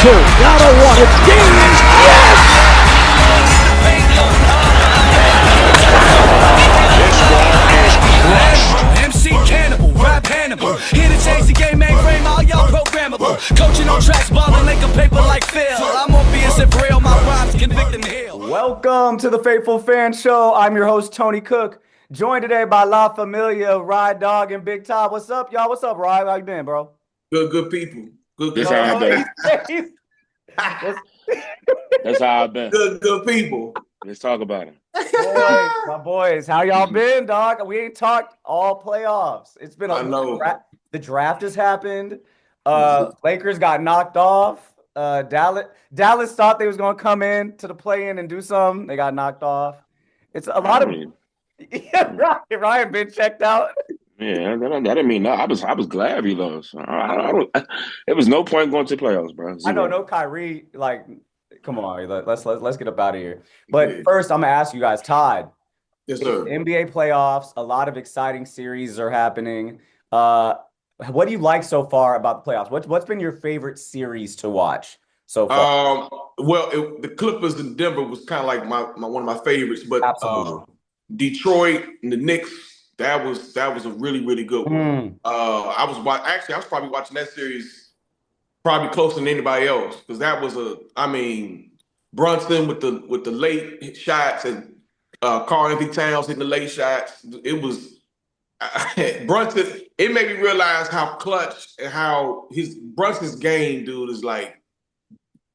two. Down to one. It's Gaines. Yes! This ball is crushed. MC Cannibal, rap Hannibal. Here to change the game, mainframe, all y'all programmable. Coaching on tracks, balling like a paper like Phil. I'm on being so real, my rhymes convict and heal. Welcome to the Faithful Fan Show. I'm your host, Tony Cook. Joined today by La Familia, Ride Dog, and Big Todd. What's up, y'all? What's up, Ride? How you been, bro? Good people. Good. That's how I've been. That's how I've been. Good people. Let's talk about it. Boys, my boys, how y'all been, dog? We ain't talked all playoffs. It's been the draft has happened. Lakers got knocked off. Dallas thought they was gonna come in to the play-in and do something. They got knocked off. It's a lot of Ryan been checked out. Yeah, that didn't mean that. I was glad we lost. There was no point going to the playoffs, bro. I know, no Kyrie. Like, come on, let's get up out of here. But first, I'm gonna ask you guys, Todd. Yes, sir. NBA playoffs. A lot of exciting series are happening. What do you like so far about the playoffs? What's been your favorite series to watch so far? The Clippers in Denver was kind of like one of my favorites, but Detroit and the Knicks. That was a really good one. I was probably watching that series probably closer than anybody else because that was Brunson with the late shots and Karl-Anthony Towns hitting the late shots. It was Brunson. It made me realize how clutch and how Brunson's game, dude, is like.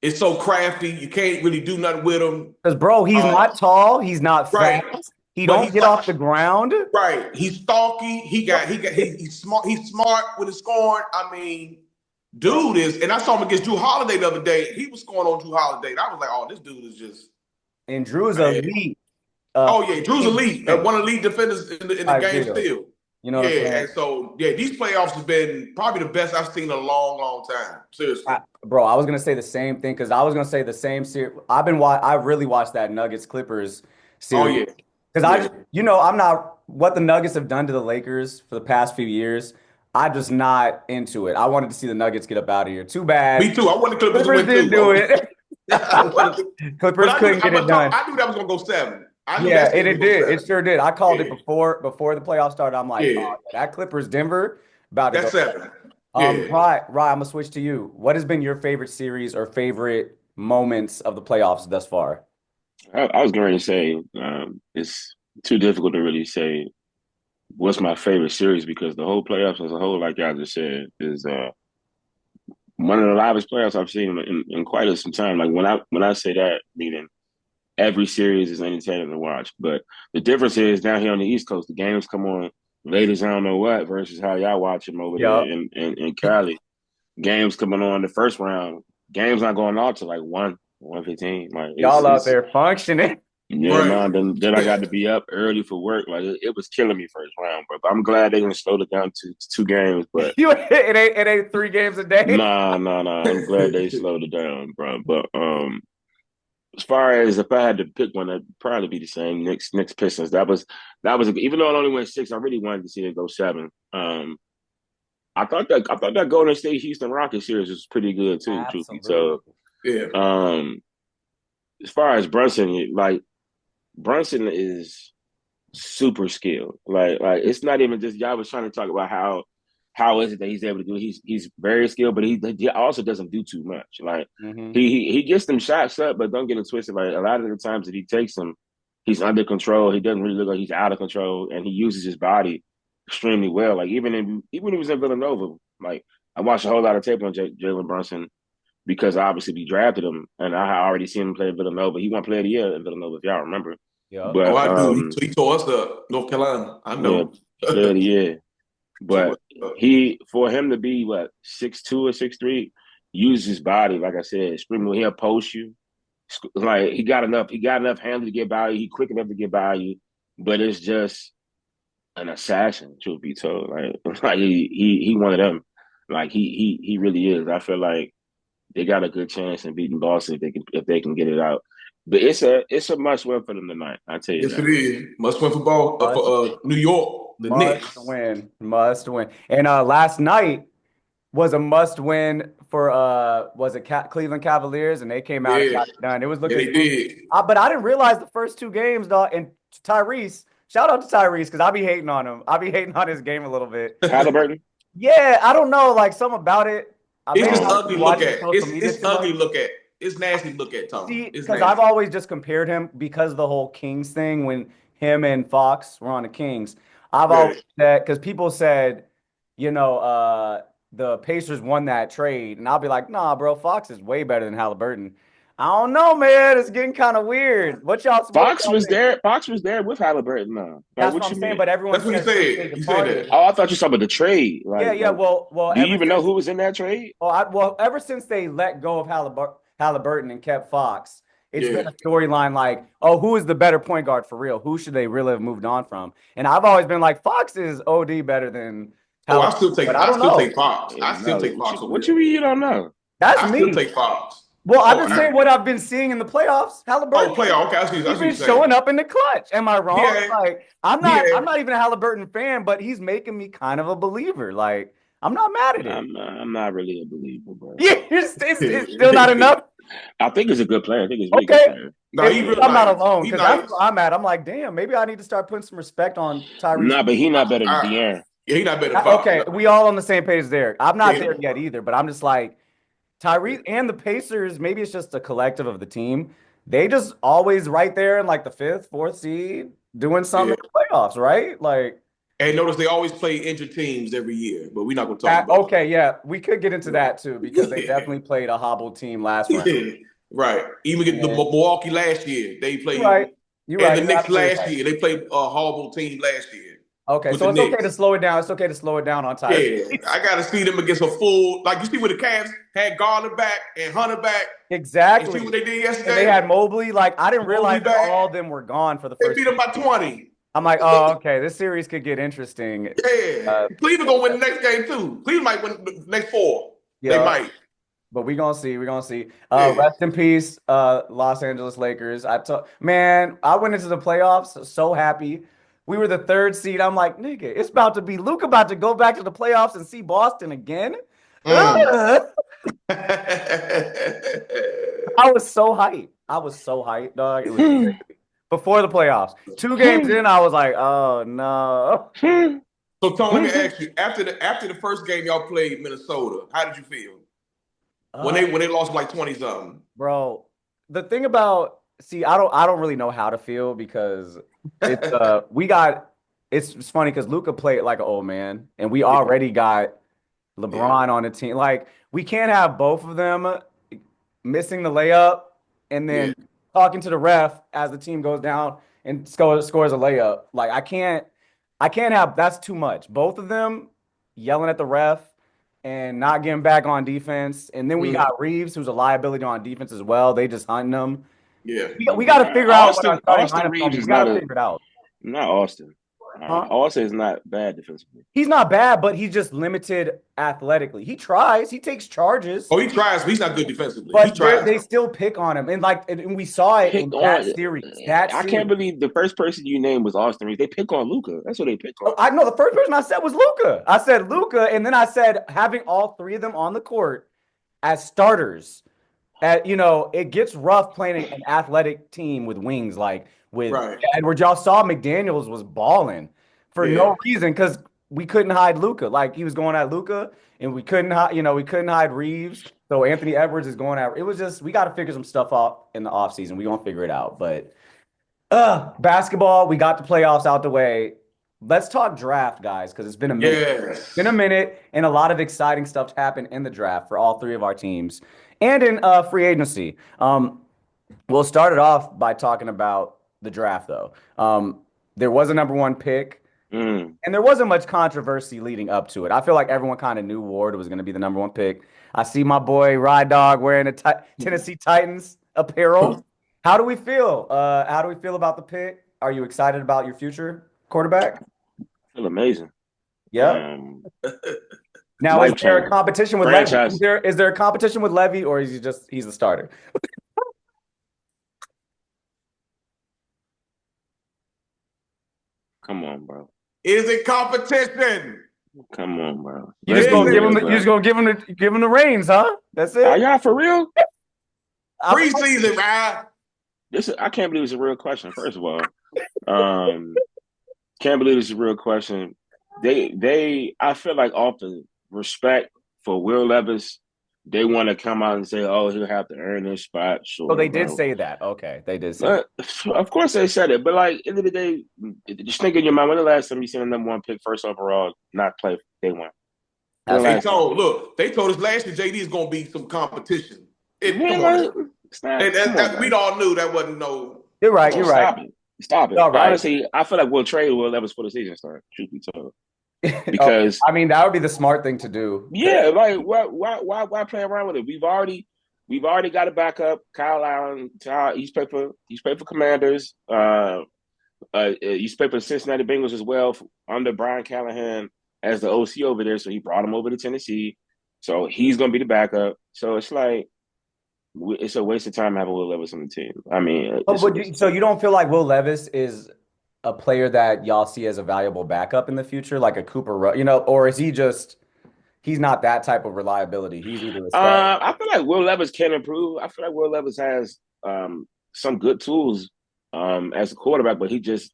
It's so crafty. You can't really do nothing with him. Because, bro, he's not tall. He's not fast. Right. He don't get off the ground. Right. He's stalky. He's smart. He's smart with his scoring. I mean, dude is, and I saw him against Drew Holiday the other day. He was scoring on Drew Holiday. And I was like, oh, this dude is just. And Drew's elite. Drew's elite. One of the lead defenders in the game still. You know what I'm saying? And so, these playoffs have been probably the best I've seen in a long time. Seriously. Bro, I was going to say the same thing because I was going to say the same series. I really watched that Nuggets-Clippers series. Oh, yeah. Because I'm not what the Nuggets have done to the Lakers for the past few years. I'm just not into it. I wanted to see the Nuggets get up out of here. Too bad. Me too. I wanted the Clippers to win didn't do it. Clippers couldn't get it done. I knew that was going to go 7. It did. It sure did. I called it before the playoffs started. I'm like, that Clippers Denver about to go 7. Right. I'm gonna switch to you. What has been your favorite series or favorite moments of the playoffs thus far? I was going to say it's too difficult to really say what's my favorite series because the whole playoffs as a whole, like y'all just said, is one of the livest playoffs I've seen in quite some time. Like when I say that, meaning every series is entertaining to watch. But the difference is down here on the East Coast, the games come on late as I don't know what versus how y'all watch them over there in Cali. Games coming on the first round. Games not going out to like 1:15. Like y'all out there functioning. Yeah, right. Man. Then I got to be up early for work. Like it was killing me first round, bro. But I'm glad they didn't slow it down to 2 games. But it ain't 3 games a day. Nah. I'm glad they slowed it down, bro. But as far as if I had to pick one, it'd probably be the same. Knicks Pistons. That was even though it only went 6, I really wanted to see it go 7. I thought that Golden State Houston Rockets series was pretty good too. Truth be told. Yeah. As far as Brunson, like Brunson is super skilled. Like it's not even just y'all was trying to talk about how is it that he's able to do it. He's very skilled, but he also doesn't do too much. Like he gets them shots up, but don't get it twisted. Like a lot of the times that he takes them, he's under control. He doesn't really look like he's out of control, and he uses his body extremely well. Like even when he was in Villanova, like I watched a whole lot of tape on Jalen Brunson because obviously we drafted him, and I already seen him play in Villanova. He won Player of the Year in Villanova, if y'all remember. Yeah. But I do. He tore us up, North Carolina. I know. Yeah, Player of the Year. But for him to be 6'2" or 6'3", use his body, like I said, screaming, he'll post you. Like he got enough hands to get by you. He quick enough to get by you, but it's just an assassin, truth be told. Like he one of them. Like he really is. I feel like they got a good chance in beating Boston if they can get it out. But it's a must win for them tonight. I tell you. Yes, it is. Must win for New York. The Knicks must win. And last night, was a must win for was it Cleveland Cavaliers, and they came out and Yeah, got it done. It was yeah, looking they did. but I didn't realize the first two games, dog. And Tyrese, shout out to Tyrese because I be hating on him. I be hating on his game a little bit. Halliburton. Yeah, I don't know, like something about it. I It's maybe just I just be ugly look watching at. social media It's too much. ugly look at. It's nasty look at, Tom. See, It's because I've nasty. always just compared him because of the whole Kings thing when him and Fox were on the Kings. I've Yeah. always said because people said, you know, the Pacers won that trade, and I'll be like, nah, bro, Fox is way better than Halliburton. I don't know, man. It's getting kind of weird. What Fox y'all was think? there. Fox was there with Halliburton. No, like That's what what I'm you saying. mean? But everyone That's what he says since they said. He said departed. that. Oh, I thought you were talking about the trade. Yeah, yeah. Well, Do you ever even know since who was in that trade? ever since they let go of Halliburton and kept Fox, it's Yeah. been a storyline like, oh, who is the better point guard for real? Who should they really have moved on from? And I've always been like, Fox is OD better than Oh, I Halliburton, still take. but I I don't still take know. Fox. I still No, take Fox over what him. you mean you don't know? That's I still me. take Fox. Well, I'm Oh, just saying what I've been seeing in the playoffs. Halliburton, playoff. Okay, I see. I see he's what been you're saying. showing up in the clutch. Am I wrong? Yeah, Like, I'm not. yeah. I'm not even a Halliburton fan, but he's making me kind of a believer. Like, I'm not mad at it. I'm not really a believer, bro. Yeah, it's still not enough. I think he's a good player. I think he's a really good Okay. player. No, he real I'm not nice. alone He because that's nice. where I'm at. I'm like, damn, maybe I need to start putting some respect on Tyrese. Nah, but he not better than I, De'Aaron. yeah, he not better than Fox. Okay, No. we all on the same page there. I'm not Yeah. there yet either, but I'm just like Tyrese and the Pacers. Maybe it's just a collective of the team. They just always right there in like the fifth, fourth seed, doing something Yeah. in the playoffs, right? Like And notice they always play injured teams every year, but we're not gonna talk that. about Okay, yeah, we could get into that too because they Yeah. definitely played a hobbled team last round. that. Right. Even the And Milwaukee last year, they you're played, right. You're and right. the You're Knicks absolutely last right. year, they played a horrible team last year Okay, with so the it's okay to Knicks. slow it down. It's okay to slow it down on Tyrese. Yeah, I got to see them against a full, like you see where the Cavs had Garner back and Hunter back. And Exactly. see what they did And they yesterday? had Mobley. Like, I didn't realize Mobley that back. all of them were gone for the They first. beat them by 20. I'm like, oh, okay, this series could get interesting. Yeah. Cleveland gonna win the next game too. Cleveland might win the next 4. They Yeah, might. but we gonna see. We gonna see. Yeah. Rest in peace, Los Angeles Lakers. Man, I went into the playoffs so happy. We were the third seed. I'm like, nigga, it's about to be Luke about to go back to the playoffs and see Boston again. Mm. I was so hyped. Dog. It was crazy. Before the playoffs. 2 games in, I was like, oh no. So Tom, let me ask you, after the first game y'all played Minnesota, how did you feel? When they lost like 20 something. Bro, the thing about I don't really know how to feel because it's it's funny because Luka played like an old man, and we already got LeBron on the team. Like, we can't have both of them missing the layup and then talking to the ref as the team goes down and scores a layup. Like, I can't have that's too much. Both of them yelling at the ref and not getting back on defense. And then we got Reeves, who's a liability on defense as well. They just hunting them. Yeah. We got to figure out what our starting Austin lineup Reeves is. is We got not to figure it out. not Austin. Huh? Austin is not bad defensively. He's not bad, but he's just limited athletically. He tries. He takes charges. Oh, he tries, but he's not good defensively. But he tries. they still pick on him. And we saw it in that series. I can't believe the first person you named was Austin Reeves. They pick on Luka. That's what they pick on. I know the first person I said was Luka. I said Luka, and then I said having all 3 of them on the court as starters. It gets rough playing an athletic team with wings like with Edwards. Y'all saw McDaniels was balling for no reason because we couldn't hide Luka. Like, he was going at Luka, and we couldn't hide Reeves. So Anthony Edwards is going at. It was just we got to figure some stuff out in the offseason. We gonna figure it out. But basketball, we got the playoffs out the way. Let's talk draft, guys, because it's been a minute. Yes. It's been a minute, and a lot of exciting stuff happened in the draft for all 3 of our teams, and in free agency. We'll start it off by talking about the draft, though. There was a number 1 pick, and there wasn't much controversy leading up to it. I feel like everyone kind of knew Ward was going to be the number 1 pick. I see my boy Ride Dog wearing a Tennessee Titans apparel. How do we feel? How do we feel about the pick? Are you excited about your future quarterback? I feel amazing. Yeah. Now, is there a competition with Levy? Is there a competition with Levy, or is he's the starter? Come on, bro. Is it competition? Come on, bro. You just gonna give him the reins, huh? That's it. Are y'all for real? Preseason, right? I can't believe it's a real question. First of all, can't believe it's a real question. I feel like off the respect for Will Levis, they want to come out and say, "Oh, he'll have to earn his spot." Sure. So they did say that. Okay, they did say. Of course they said it, but like end of the day, just think in your mind. When the last time you seen a number 1 pick, first overall, not play day one? They told us last year JD is going to be some competition. Come on, we all knew that wasn't no. You're right. You're right. Stop it. Right. Honestly, I feel like we'll trade Will Levis for the season start. Truth be told, because I mean that would be the smart thing to do. Yeah, like why play around with it? We've already got a backup. Kyle Allen. He's played for Commanders. He's played for the Cincinnati Bengals as well under Brian Callahan as the OC over there. So he brought him over to Tennessee. So he's going to be the backup. So it's like it's a waste of time having Will Levis on the team. I mean, so you don't feel like Will Levis is a player that y'all see as a valuable backup in the future, like a Cooper, or is he just he's not that type of reliability? He's either a star. I feel like Will Levis can improve. I feel like Will Levis has some good tools as a quarterback, but he does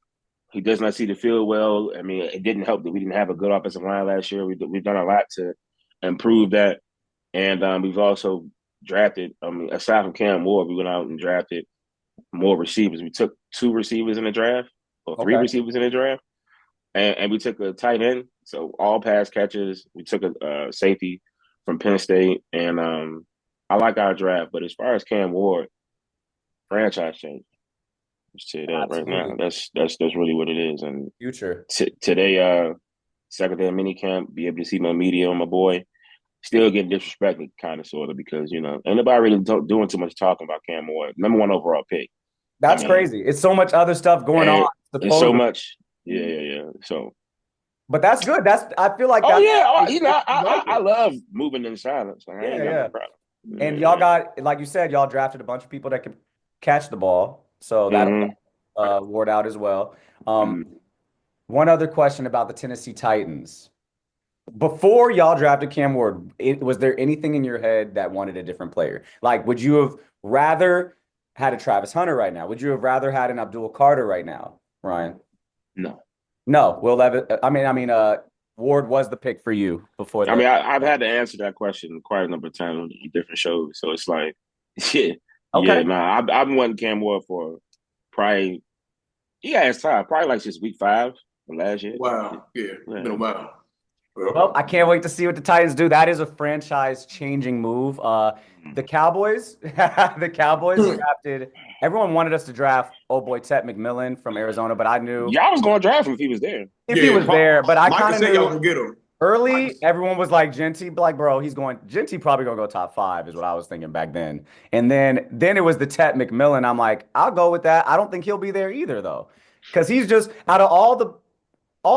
not see the field well. I mean, it didn't help that we didn't have a good offensive line last year. We've done a lot to improve that, and we've also drafted. I mean, aside from Cam Ward, we went out and drafted more receivers. We took 2 receivers in the draft, or 3 receivers in the draft, and we took a tight end. So all pass catches. We took a safety from Penn State, and I like our draft. But as far as Cam Ward, franchise change. Let's say that right now. That's really what it is. And future today, second day of minicamp, be able to see my media on my boy. Still getting disrespected, kind of, sort of, because ain't nobody really doing too much talking about Cam Ward, number 1 overall pick. That's crazy. It's so much other stuff going on. It's so much. Yeah. So, but that's good. I feel like. I love moving in silence. Like, yeah. And y'all got, like you said, y'all drafted a bunch of people that can catch the ball, so that'll Ward out as well. One other question about the Tennessee Titans. Before y'all drafted Cam Ward, was there anything in your head that wanted a different player? Like, would you have rather had a Travis Hunter right now? Would you have rather had an Abdul Carter right now, Ryan? No. Will Levis. Ward was the pick for you before that. I mean, I've had to answer that question quite a number of times on different shows. So it's like, I've been wanting Cam Ward for probably, it's time, probably like since week 5 of last year. Wow. Yeah. Been a while. Well, I can't wait to see what the Titans do. That is a franchise-changing move. The Cowboys drafted. Everyone wanted us to draft Tet McMillan from Arizona, but I knew y'all was going to draft him if he was there. He was there, but I kind of knew y'all can get him. Early, everyone was like Genty, like, bro, Genty probably gonna go top 5 is what I was thinking back then. And then it was the Tet McMillan. I'm like, I'll go with that. I don't think he'll be there either though, because he's just out of all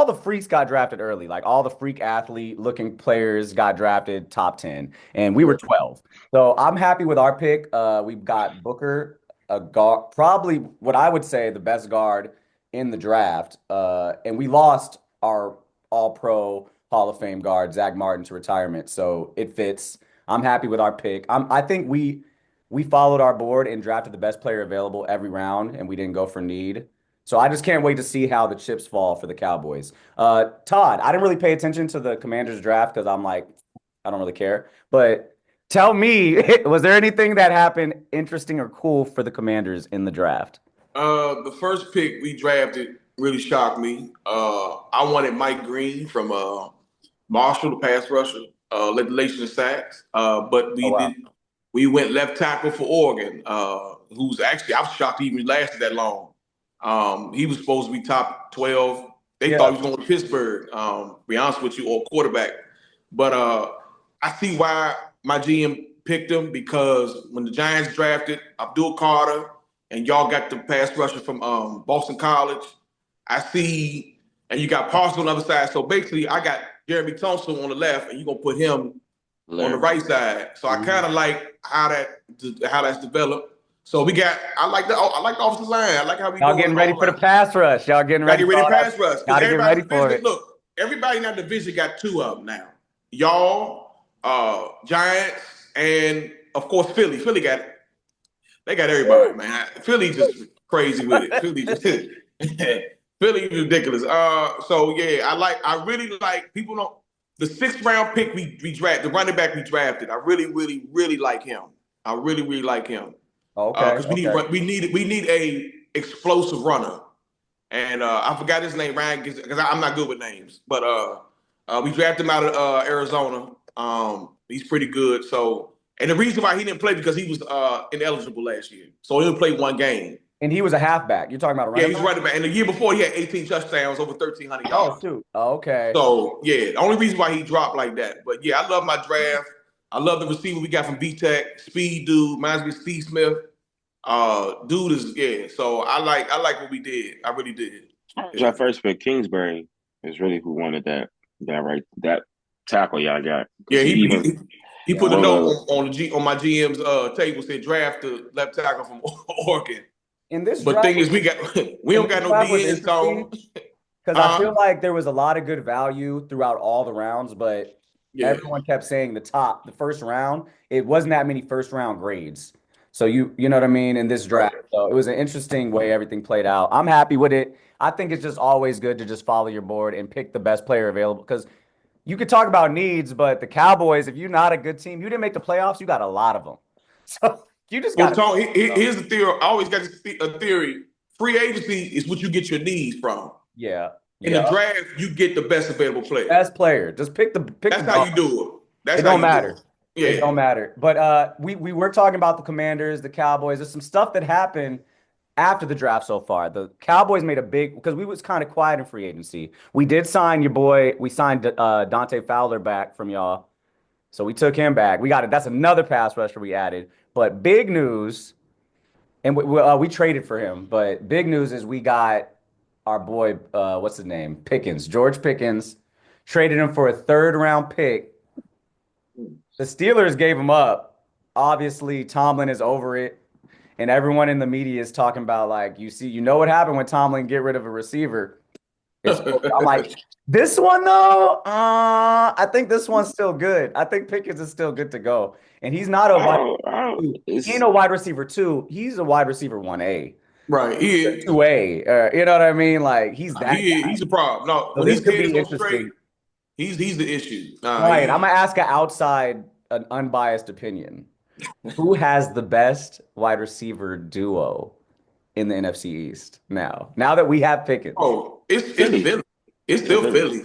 the freaks got drafted early. Like all the freak athlete looking players got drafted top 10, and we were 12. So I'm happy with our pick. We've got Booker, a guard, probably what I would say the best guard in the draft. And we lost our All-Pro Hall of Fame guard, Zach Martin, to retirement. So it fits. I'm happy with our pick. I think we followed our board and drafted the best player available every round, and we didn't go for need. So I just can't wait to see how the chips fall for the Cowboys. Todd, I didn't really pay attention to the Commanders draft because I'm like, I don't really care. But tell me, was there anything that happened interesting or cool for the Commanders in the draft? The first pick we drafted really shocked me. I wanted Mike Green from Marshall, the pass rusher, led the nation in sacks. But we went left tackle for Oregon, who's actually, I was shocked he even lasted that long. He was supposed to be top 12. They thought he was going to Pittsburgh, be honest with you, or quarterback. But I see why my GM picked him, because when the Giants drafted Abdul Carter and y'all got the pass rusher from Boston College, I see, and you got Parsons on the other side. So basically, I got Jeremy Thompson on the left, and you're going to put him on the right side. So I kind of like how that's developed. So I like the offensive line. I like how y'all getting ready for the pass rush. Y'all getting ready for pass rush. Gotta get ready for it. Look, everybody in that division got 2 of them now. Y'all, Giants, and of course Philly. They got everybody, man. Philly just crazy with it. Philly ridiculous. So yeah, I really like people don't the 6th round pick we drafted, the running back we drafted. I really like him. I really like him. Okay. Because we need a explosive runner. And I forgot his name, Ryan, because I'm not good with names. But we drafted him out of Arizona. He's pretty good. So, and the reason why he didn't play because he was ineligible last year, so he only played 1 game. And he was a halfback. You're talking about a running back? Yeah, he's running back. And the year before, he had 18 touchdowns, over 1,300 yards. Oh, shoot. Okay. So, yeah, the only reason why he dropped like that. But, yeah, I love my draft. I love the receiver we got from B-Tech. Speed dude. Reminds me of Steve Smith. Dude is, yeah. So, I like what we did. I really did. Our first pick, Kingsbury, is really who wanted that tackle y'all got. Yeah, he put a note on my GM's table, said draft the left tackle from Oregon. In this but thing is, we don't got no DNs, so because I feel like there was a lot of good value throughout all the rounds, but everyone kept saying the first round, it wasn't that many first round grades. So you know what I mean in this draft. So it was an interesting way everything played out. I'm happy with it. I think it's just always good to just follow your board and pick the best player available because you could talk about needs, but the Cowboys, if you're not a good team, you didn't make the playoffs, you got a lot of them. So you just got. Well, Tony, here's the theory. I always got a theory. Free agency is what you get your needs from. Yeah. In the draft, you get the best available player. Best player. Just pick the. That's how you do it. It don't matter. Yeah. It don't matter. But we were talking about the Commanders, the Cowboys. There's some stuff that happened after the draft so far. The Cowboys made a big because we was kind of quiet in free agency. We did sign your boy. We signed Dante Fowler back from y'all. So we took him back. We got it. That's another pass rusher we added. But big news, and we traded for him. But big news is we got our boy, what's his name? Pickens, George Pickens. Traded him for a 3rd round pick. The Steelers gave him up. Obviously, Tomlin is over it. And everyone in the media is talking about, like, you know what happened when Tomlin get rid of a receiver. I'm like, this one, though, I think this one's still good. I think Pickens is still good to go. And he's not a he ain't a wide receiver 2. He's a wide receiver 1A. Right. He is 2A. You know what I mean? Like, he's that. He's a problem. No, so when this he's could be interesting. He's the issue. Right. I'm going to ask an unbiased opinion. Who has the best wide receiver duo in the NFC East now? Now that we have Pickens. Oh, it's Philly. It's still Philly.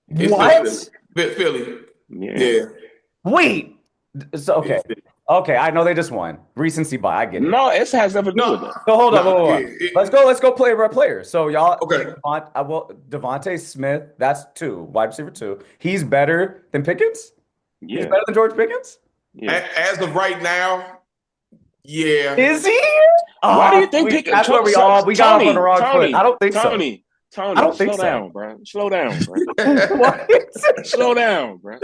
What? Philly. Yeah. Wait. So okay. I know they just won. Recency bias. I get it. No, it has nothing to do with that. So hold on. Let's go player by player. So y'all. Okay. Devontae Smith. That's 2, wide receiver 2. He's better than Pickens. Yeah. He's better than George Pickens. Yeah. As of right now, yeah. Is he? Why do you think Pickens? That's where we got off on the wrong foot. I don't think so. Tony, I don't think so. Slow down, bro. What? Slow down, bro.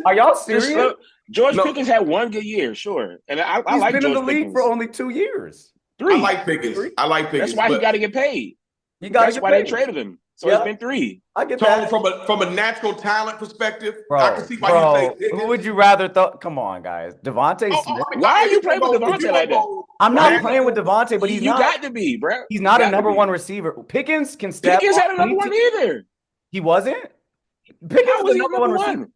Are y'all serious? George Pickens had 1 good year, sure, and I like He's been George in the league Pickens. for only 2 years. 3. I like Pickens. That's why he got to get paid. That's why they traded him. So it's been 3. I get that. From a natural talent perspective, bro, I can see why you say Pickens. Who would you rather come on, guys. Devontae Smith. Why are you playing with Devontae like that? I'm not playing with Devontae, but he's not. You got to be, bro. He's not a number 1 receiver. Pickens can step. Pickens had a number 1 either. He wasn't? Pickens was number 1 receiver.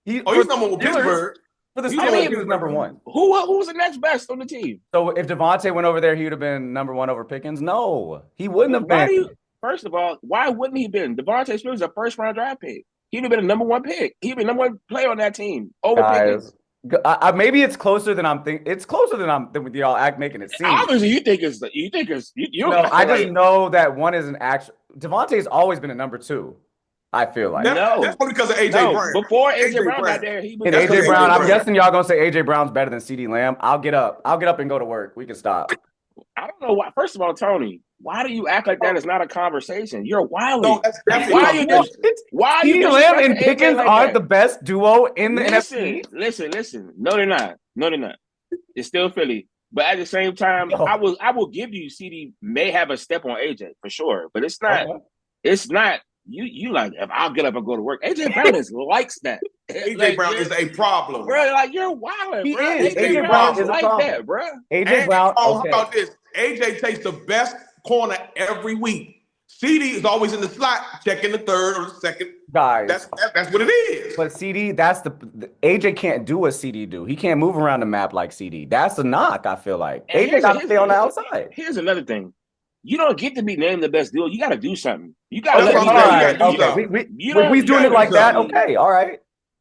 He's number 1 with Pittsburgh. For the Steelers, he was number 1. Who was the next best on the team? So if Devontae went over there, he would have been number 1 over Pickens? No, he wouldn't have been. First of all, why wouldn't he have been? Devontae Smith was a 1st round draft pick. He'd have been a number 1 pick. He'd be number 1 player on that team over Pickens. Maybe it's closer than I'm thinking. It's closer than y'all making it seem. Obviously, you think it's. No, I just know that one is an actual. Devontae's always been a number 2. I feel like that's only because of AJ Brown. Before AJ Brown got there, he was. And AJ Brown. I'm guessing y'all gonna say AJ Brown's better than CeeDee Lamb. I'll get up and go to work. We can stop. I don't know why. First of all, Tony, why do you act like that is not a conversation? You're wild. No, that's why are you CeeDee Lamb and Pickens aren't the best duo in the NFC. Listen. No, they're not. It's still Philly. But at the same time, I will give you CeeDee may have a step on AJ for sure, but it's not. It's not you like if I'll get up and go to work. AJ Brown likes that. AJ like, Brown is a problem, bro. Like you're wild, He bro. is. AJ Brown Brown's is a like problem. that, bro. AJ Brown. How Okay. about this? AJ takes the best corner every week. CD is always in the slot, checking the third or the second. Guys, that's what it is. but CD, that's the AJ can't do what CD do. He can't move around the map like CD. That's a knock. I feel like AJ got to stay on the outside. Here's another thing: you don't get to be named the best duo. You got to do something. You got to That's let what me I'm saying. Okay, we doing it like that. Okay, all right.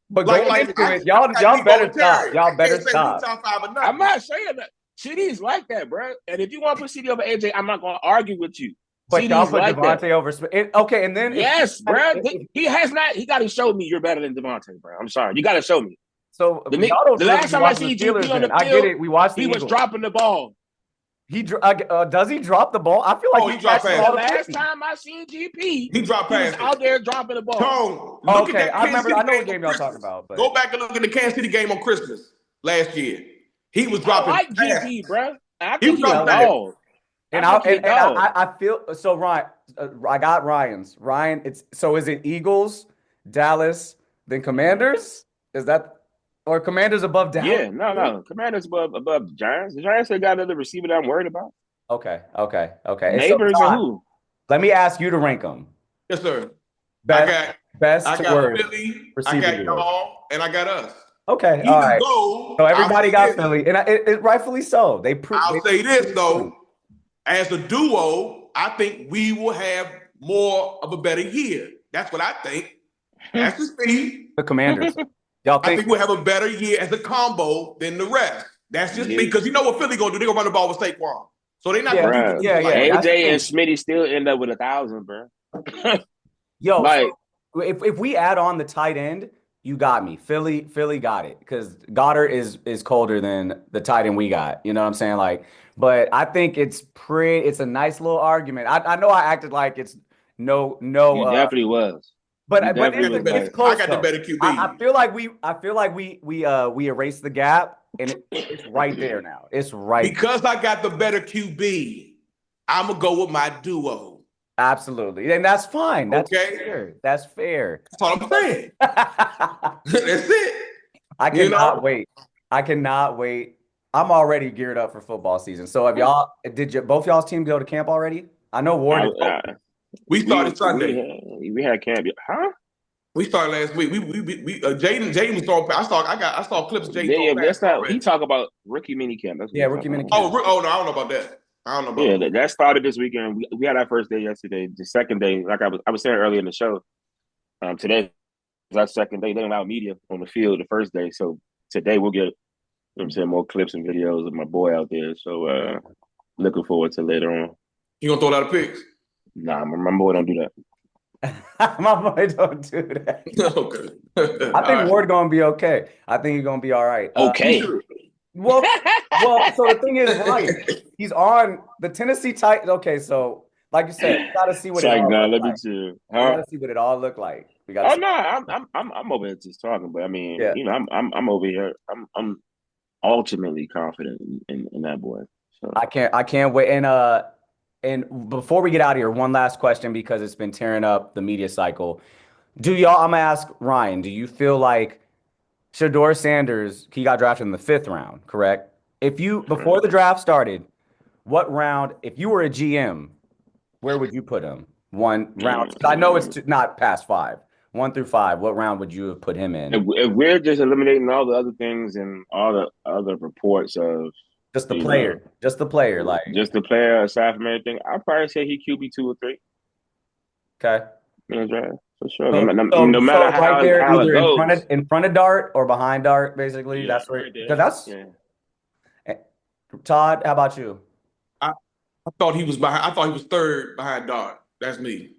But going into it, y'all better stop. Y'all better stop. I'm not saying that. CD is like that, bro. And if you want to put CD over AJ, I'm not going to argue with you. But y'all put like Devontae over Smith. Okay, and then yes, bro. He has not. He got to show me you're better than Devontae, bro. I'm sorry. You got to show me. So the last time I see GP on the field, I get it. We watched. He was dropping the ball. He does he drop the ball? I feel like he dropped pass. The last time I seen GP, he dropped pass. Out there dropping the ball. Okay, I know what game y'all talking about. But go back and look at the Kansas City game on Christmas last year. He was dropping. I like pass. GP, bro. I He think was dropping dog. And I feel so. Ryan, I got Ryan's. Ryan, is it Eagles, Dallas, then Commanders? Is that or Commanders above Dallas? Yeah, no. Commanders above the Giants. The Giants got another receiver that I'm worried about. Okay. Neighbors and who? Let me ask you to rank them. Yes, sir. Best I got worst Philly, I got y'all, and I got us. Okay, all right. So everybody got Philly, and it rightfully so. I'll say this though. As a duo, I think we will have more of a better year. That's what I think. That's just me. The Commanders. Y'all I think we'll have a better year as a combo than the rest. That's just me. Because you know what Philly gonna do? They're gonna run the ball with Saquon. So they're not gonna do AJ and Smitty still end up with 1,000, bro. Yo, like if we add on the tight end, you got me. Philly got it. Because Goddard is colder than the tight end we got. You know what I'm saying? Like, but I think it's a nice little argument. I know I acted like it's no. You definitely was. But it's close. I got the better QB. I feel like we erased the gap, and it's right there now. It's right because I got the better QB. I'm gonna go with my duo. Absolutely, and that's fine. That's okay. Fair. That's fair. That's all I'm saying. That's it. I cannot wait. I cannot wait. I'm already geared up for football season. So, both y'all's team go to camp already? I know Ward. We started Sunday. We had camp. Huh? We started last week. Jaden was throwing. I saw clips of Jaden. Yeah, that's not. He talk about rookie mini camp. Rookie mini camp. Oh, no, I don't know about that. That started this weekend. We had our first day yesterday. The second day, like I was saying earlier in the show, today was our second day. They allowed media on the field the first day. So today we'll get, more clips and videos of my boy out there. So looking forward to later on. You gonna throw a lot of picks? Nah, my boy don't do that. My boy don't do that. Okay. I think Ward gonna be okay. I think he's gonna be all right. Okay. Well, so the thing is, right? He's on the Tennessee Titans. Okay, so like you said, we gotta see what it all looks like. We gotta see what it all look like. We gotta. I'm over here just talking, but I mean, I'm over here. I'm ultimately confident in that boy. So I can't wait. And before we get out of here, one last question because it's been tearing up the media cycle. I'm gonna ask Ryan, do you feel like Shedeur Sanders, he got drafted in the 5th round, correct? Before the draft started, what round, if you were a GM, where would you put him? One round. I know it's not past 5. 1 through 5, what round would you have put him in? If we're just eliminating all the other things and all the other reports of just the player, like just the player aside from everything, I'd probably say he QB 2 or 3. Okay. For sure. No matter how either it goes. in front of Dart or behind Dart, basically. That's where. Todd, how about you? I thought he was behind. I thought he was 3rd behind Dart. That's me.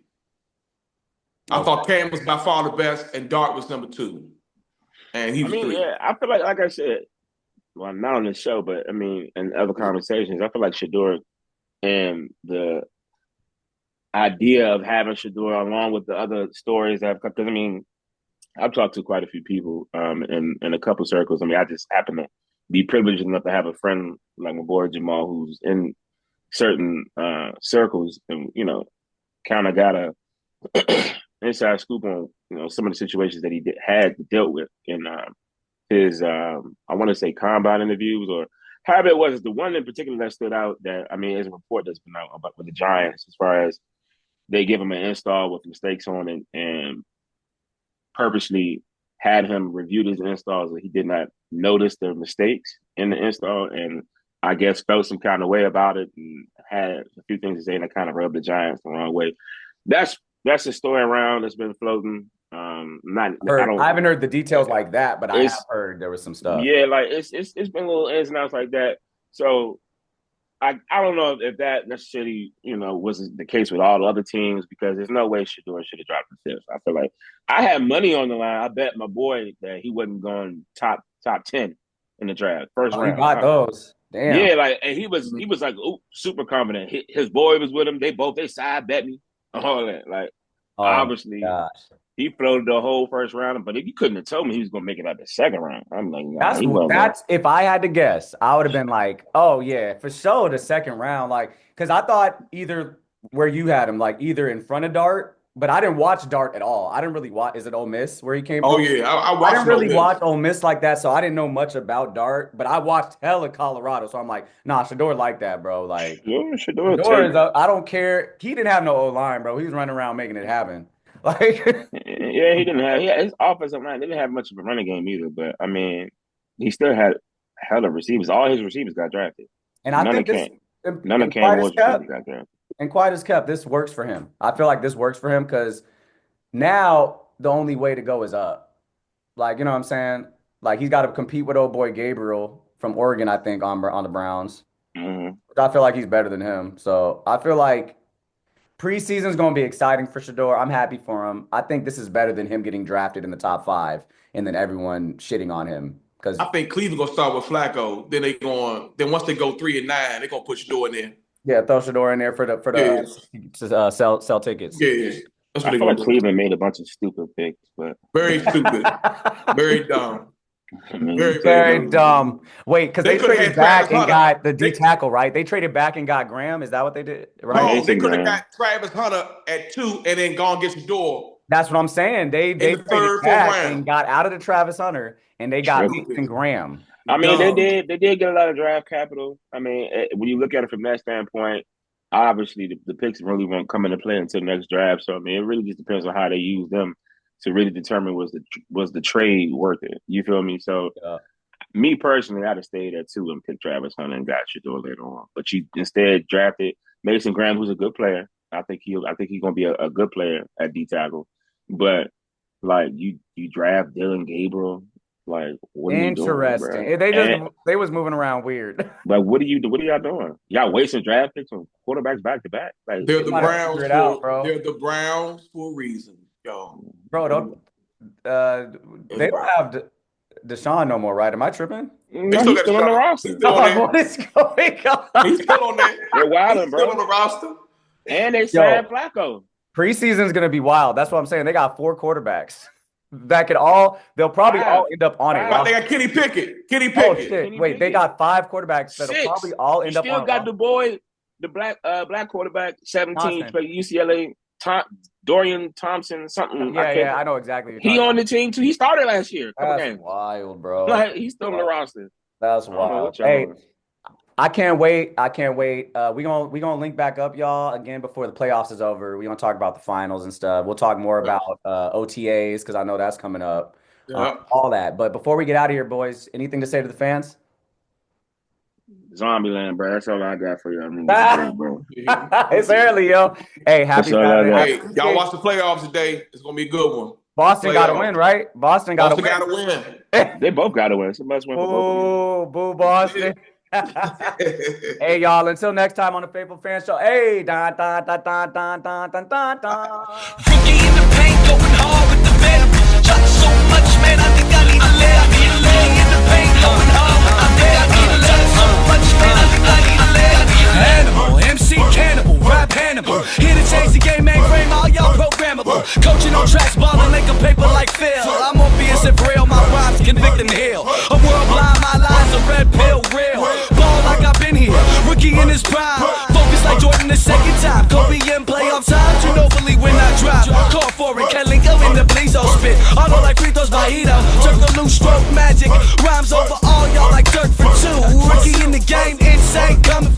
I thought Cam was by far the best, and Dart was number 2, and he was 3. Yeah, I feel like I said, well, not on this show, but I mean, in other conversations, I feel like Shedeur and the idea of having Shedeur along with the other stories that have come, because I mean, I've talked to quite a few people in a couple circles. I mean, I just happen to be privileged enough to have a friend like my boy Jamal who's in certain circles and, kind of got a inside scoop on some of the situations that he had dealt with in his I want to say combine interviews or however it was. The one in particular that stood out that is a report that's been out about with the Giants as far as they give him an install with mistakes on it and purposely had him review his installs and he did not notice the mistakes in the install and I guess felt some kind of way about it and had a few things to say that kind of rubbed the Giants the wrong way. That's the story around that's been floating. I haven't heard the details like that, but I have heard there was some stuff. Yeah, like it's been little ins and outs like that. So I don't know if that necessarily was the case with all the other teams because there's no way Shedeur should have dropped the fifth. I feel like I had money on the line. I bet my boy that he wasn't going top 10 in the draft first round. He got those. Damn. Yeah, and he was like super confident. His boy was with him. They side bet me all that. Obviously. Gosh. He floated the whole first round, but if you couldn't have told me he was going to make it out the second round, I'm like, nah, that's if I had to guess, I would have been like, oh yeah, for sure the second round, because I thought either where you had him, either in front of Dart, but I didn't watch Dart at all. I didn't really watch. Is it Ole Miss where he came from? Oh yeah, I watched. I didn't really watch Ole Miss like that, so I didn't know much about Dart. But I watched hella Colorado, so I'm like, nah, Shedeur like that, bro. Shedeur is I don't care. He didn't have no O-line, bro. He was running around making it happen. Yeah, he didn't have his offensive line didn't have much of a running game either, but he still had hella receivers. All his receivers got drafted. And I think none of Cam Ward's receivers got drafted. And quiet as kept, this works for him. I feel like this works for him because now the only way to go is up. You know what I'm saying? He's got to compete with old boy Gabriel from Oregon, I think, on the Browns. Mm-hmm. I feel like he's better than him. So I feel like preseason is going to be exciting for Shedeur. I'm happy for him. I think this is better than him getting drafted in the top 5 and then everyone shitting on him. Because I think Cleveland going to start with Flacco. Then once they go 3-9, they're going to put Shedeur in there. Yeah, throw Shedeur in there for the sell tickets. Yeah, that's what I feel like Cleveland made a bunch of stupid picks, but very stupid, very dumb. Very dumb. Wait, because they traded back and got the D tackle, right? They traded back and got Graham. Is that what they did? Right? No, they could have got Travis Hunter at 2 and then gone get Shedeur. That's what I'm saying. They traded back and got out of the Travis Hunter and they got Ethan Graham. They did get a lot of draft capital. When you look at it from that standpoint, obviously the picks really won't come into play until the next draft. So it really just depends on how they use them to really determine was the trade worth it. You feel me? So me personally, I'd have stayed at 2 and picked Travis Hunter and got Shedeur later on. But you instead drafted Mason Graham, who's a good player. I think he's gonna be a good player at D tackle. But you draft Dylan Gabriel. What are interesting. You doing, they was moving around weird. What are y'all doing? Y'all wasting draft picks on quarterbacks back to back. They're the Browns. They're the Browns for a reason, yo. Bro, they don't have Deshaun no more, right? Am I tripping? No, he's still on the roster. What is going on? He's still on there. They're wilding, bro. Still on the roster. And they signed Flacco. Preseason's gonna be wild. That's what I'm saying. They got 4 quarterbacks. They'll probably all end up on it. They got Kenny Pickett. Oh shit! Wait, they got 5 quarterbacks that'll probably all end up on it. Still got the boy, the black quarterback, 17, UCLA, Dorian Thompson, something. Yeah, I know exactly. He on the team too. He started last year. That's wild, bro. He's still on the roster. That's wild. Hey, I can't wait. We gonna link back up, y'all, again before the playoffs is over. We gonna talk about the finals and stuff. We'll talk more about OTAs because I know that's coming up. All that. But before we get out of here, boys, anything to say to the fans? Zombieland, bro. That's all I got for you. Bro. It's early, yo. Hey, happy Saturday. Hey, y'all watch the playoffs today. It's gonna be a good one. Boston got to win, right? Boston got to win. They both got to win. So much win for both of you. Boo, Boston. Hey, y'all, until next time on the Faithful Fan Show. Hey, dun, dun, dun, dun, dun, dun, dun, dun, dun. Rookie in the paint, going hard with the venom. Shot so much, man, I think I need a lay. I need a lay in the paint, going hard with the venom. I need a lay so much, man, I think I need a lay. Animal, MC Cannibal, rap Hannibal. Here to change the game, mainframe, all y'all programmable. Coaching on tracks, balling like a paper like Phil. I'm obvious if real, my rhymes convict and heal. A world blind, my lies a red pill, real. Ball like I've been here, rookie in his prime. Focus like Jordan the second time. Kobe in playoff times, you know, believe when I drop. Call for it, Auto like free throws by Ito. Jerk the loose stroke magic. Rhymes over all y'all like dirt for two. Rookie in the game, insane, coming